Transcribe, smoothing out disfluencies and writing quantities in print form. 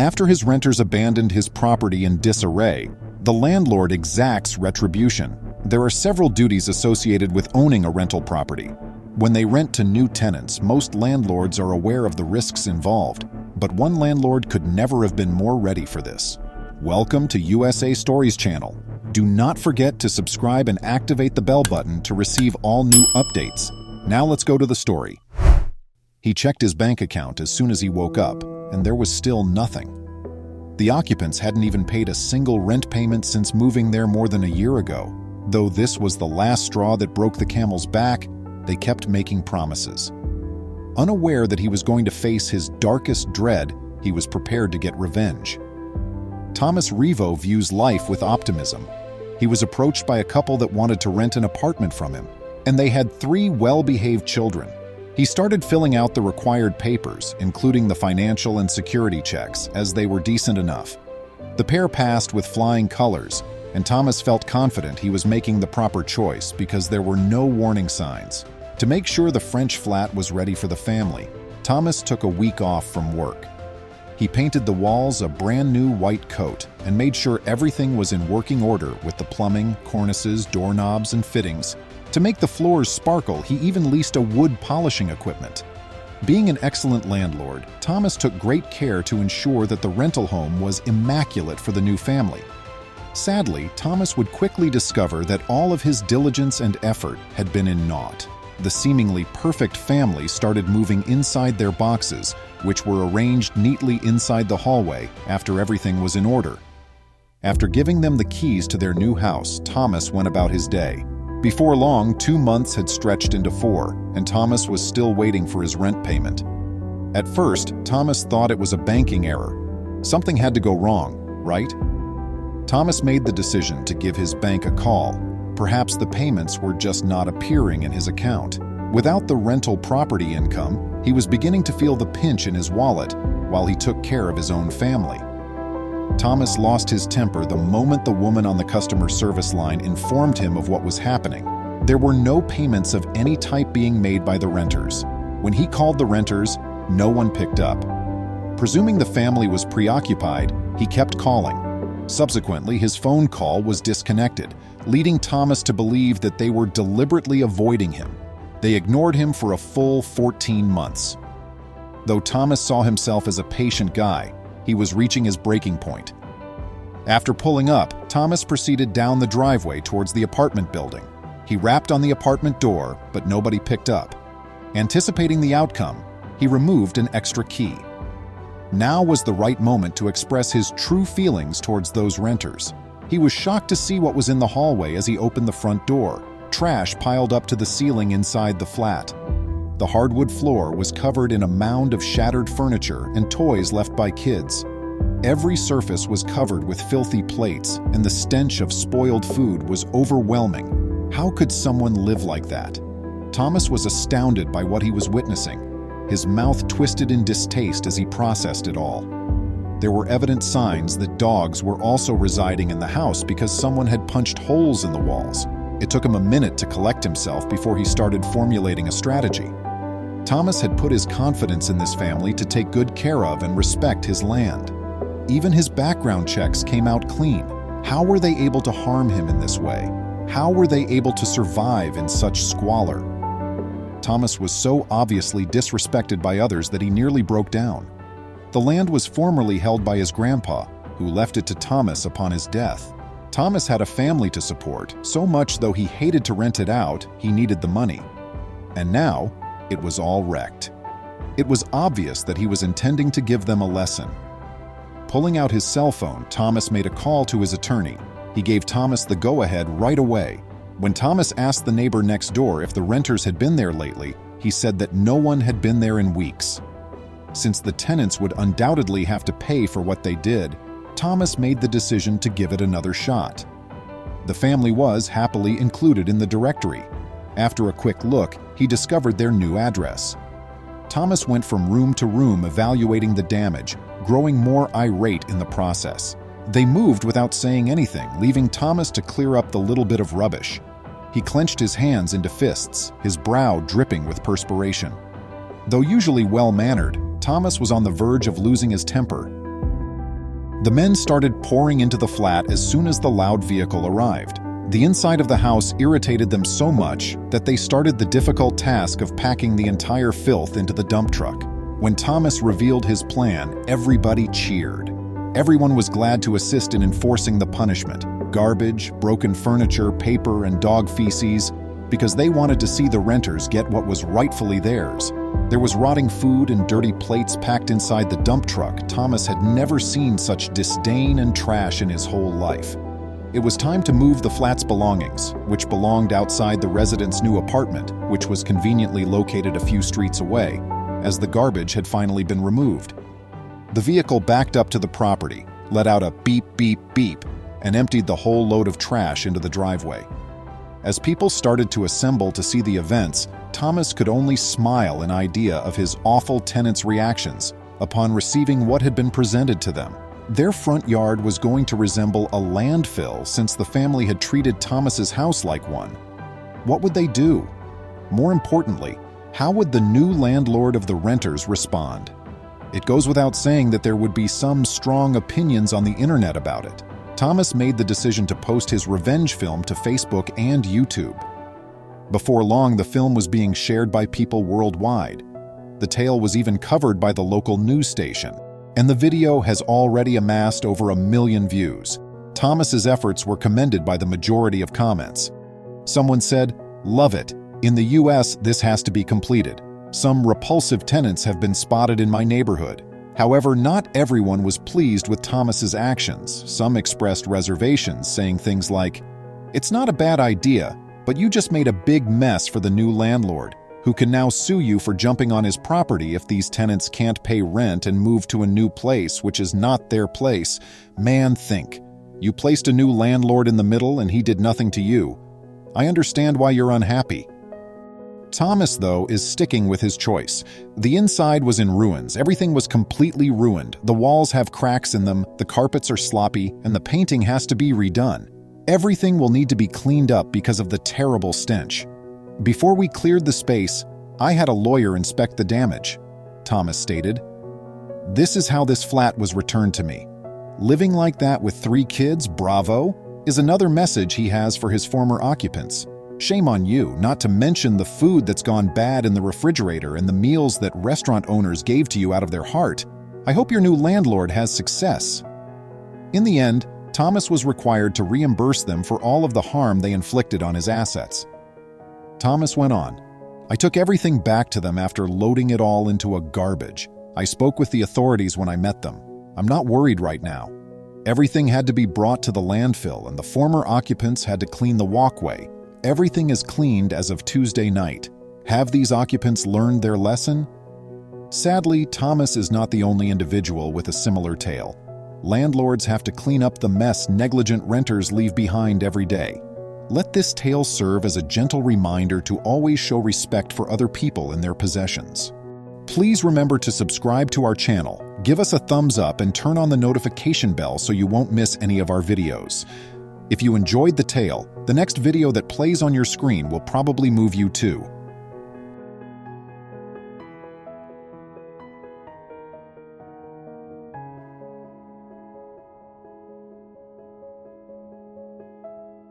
After his renters abandoned his property in disarray, the landlord exacts retribution. There are several duties associated with owning a rental property. When they rent to new tenants, most landlords are aware of the risks involved, but one landlord could never have been more ready for this. Welcome to USA Stories channel. Do not forget to subscribe and activate the bell button to receive all new updates. Now let's go to the story. He checked his bank account as soon as he woke up, and there was still nothing. The occupants hadn't even paid a single rent payment since moving there more than a year ago. Though this was the last straw that broke the camel's back, they kept making promises. Unaware that he was going to face his darkest dread, he was prepared to get revenge. Thomas Revo views life with optimism. He was approached by a couple that wanted to rent an apartment from him, and they had 3 well-behaved children. He started filling out the required papers, including the financial and security checks, as they were decent enough. The pair passed with flying colors, and Thomas felt confident he was making the proper choice because there were no warning signs. To make sure the French flat was ready for the family, Thomas took a week off from work. He painted the walls a brand new white coat and made sure everything was in working order with the plumbing, cornices, doorknobs, and fittings. To make the floors sparkle, he even leased a wood polishing equipment. Being an excellent landlord, Thomas took great care to ensure that the rental home was immaculate for the new family. Sadly, Thomas would quickly discover that all of his diligence and effort had been in naught. The seemingly perfect family started moving inside their boxes, which were arranged neatly inside the hallway after everything was in order. After giving them the keys to their new house, Thomas went about his day. Before long, 2 months had stretched into 4, and Thomas was still waiting for his rent payment. At first, Thomas thought it was a banking error. Something had to go wrong, right? Thomas made the decision to give his bank a call. Perhaps the payments were just not appearing in his account. Without the rental property income, he was beginning to feel the pinch in his wallet while he took care of his own family. Thomas lost his temper the moment the woman on the customer service line informed him of what was happening. There were no payments of any type being made by the renters. When he called the renters, no one picked up. Presuming the family was preoccupied, he kept calling. Subsequently, his phone call was disconnected, leading Thomas to believe that they were deliberately avoiding him. They ignored him for a full 14 months. Though Thomas saw himself as a patient guy, he was reaching his breaking point. After pulling up, Thomas proceeded down the driveway towards the apartment building. He rapped on the apartment door, but nobody picked up. Anticipating the outcome, he removed an extra key. Now was the right moment to express his true feelings towards those renters. He was shocked to see what was in the hallway as he opened the front door. Trash piled up to the ceiling inside the flat. The hardwood floor was covered in a mound of shattered furniture and toys left by kids. Every surface was covered with filthy plates, and the stench of spoiled food was overwhelming. How could someone live like that? Thomas was astounded by what he was witnessing. His mouth twisted in distaste as he processed it all. There were evident signs that dogs were also residing in the house because someone had punched holes in the walls. It took him a minute to collect himself before he started formulating a strategy. Thomas had put his confidence in this family to take good care of and respect his land. Even his background checks came out clean. How were they able to harm him in this way? How were they able to survive in such squalor? Thomas was so obviously disrespected by others that he nearly broke down. The land was formerly held by his grandpa, who left it to Thomas upon his death. Thomas had a family to support, so much though he hated to rent it out, he needed the money. And now, it was all wrecked. It was obvious that he was intending to give them a lesson. Pulling out his cell phone, Thomas made a call to his attorney. He gave Thomas the go-ahead right away. When Thomas asked the neighbor next door if the renters had been there lately, he said that no one had been there in weeks. Since the tenants would undoubtedly have to pay for what they did, Thomas made the decision to give it another shot. The family was happily included in the directory. After a quick look, he discovered their new address. Thomas went from room to room evaluating the damage, growing more irate in the process. They moved without saying anything, leaving Thomas to clear up the little bit of rubbish. He clenched his hands into fists, his brow dripping with perspiration. Though usually well-mannered, Thomas was on the verge of losing his temper. The men started pouring into the flat as soon as the loud vehicle arrived. The inside of the house irritated them so much that they started the difficult task of packing the entire filth into the dump truck. When Thomas revealed his plan, everybody cheered. Everyone was glad to assist in enforcing the punishment: garbage, broken furniture, paper, and dog feces, because they wanted to see the renters get what was rightfully theirs. There was rotting food and dirty plates packed inside the dump truck. Thomas had never seen such disdain and trash in his whole life. It was time to move the flat's belongings, which belonged outside the residents' new apartment, which was conveniently located a few streets away, as the garbage had finally been removed. The vehicle backed up to the property, let out a beep, beep, beep, and emptied the whole load of trash into the driveway. As people started to assemble to see the events, Thomas could only smile in idea of his awful tenants' reactions upon receiving what had been presented to them. Their front yard was going to resemble a landfill since the family had treated Thomas's house like one. What would they do? More importantly, how would the new landlord of the renters respond? It goes without saying that there would be some strong opinions on the internet about it. Thomas made the decision to post his revenge film to Facebook and YouTube. Before long, the film was being shared by people worldwide. The tale was even covered by the local news station, and the video has already amassed over 1 million views. Thomas's efforts were commended by the majority of comments. Someone said, "Love it. In the US, this has to be completed. Some repulsive tenants have been spotted in my neighborhood." However, not everyone was pleased with Thomas's actions. Some expressed reservations, saying things like, "It's not a bad idea, but you just made a big mess for the new landlord, who can now sue you for jumping on his property if these tenants can't pay rent and move to a new place which is not their place. Man, think. You placed a new landlord in the middle and he did nothing to you. I understand why you're unhappy." Thomas, though, is sticking with his choice. The inside was in ruins. Everything was completely ruined. The walls have cracks in them, the carpets are sloppy, and the painting has to be redone. Everything will need to be cleaned up because of the terrible stench. "Before we cleared the space, I had a lawyer inspect the damage," Thomas stated. "This is how this flat was returned to me. Living like that with 3 kids, bravo, is another message he has for his former occupants. Shame on you, not to mention the food that's gone bad in the refrigerator and the meals that restaurant owners gave to you out of their heart. I hope your new landlord has success." In the end, Thomas was required to reimburse them for all of the harm they inflicted on his assets. Thomas went on, "I took everything back to them after loading it all into a garbage. I spoke with the authorities when I met them. I'm not worried right now. Everything had to be brought to the landfill and the former occupants had to clean the walkway. Everything is cleaned as of Tuesday night. Have these occupants learned their lesson?" Sadly, Thomas is not the only individual with a similar tale. Landlords have to clean up the mess negligent renters leave behind every day. Let this tale serve as a gentle reminder to always show respect for other people and their possessions. Please remember to subscribe to our channel, give us a thumbs up, and turn on the notification bell so you won't miss any of our videos. If you enjoyed the tale, the next video that plays on your screen will probably move you too.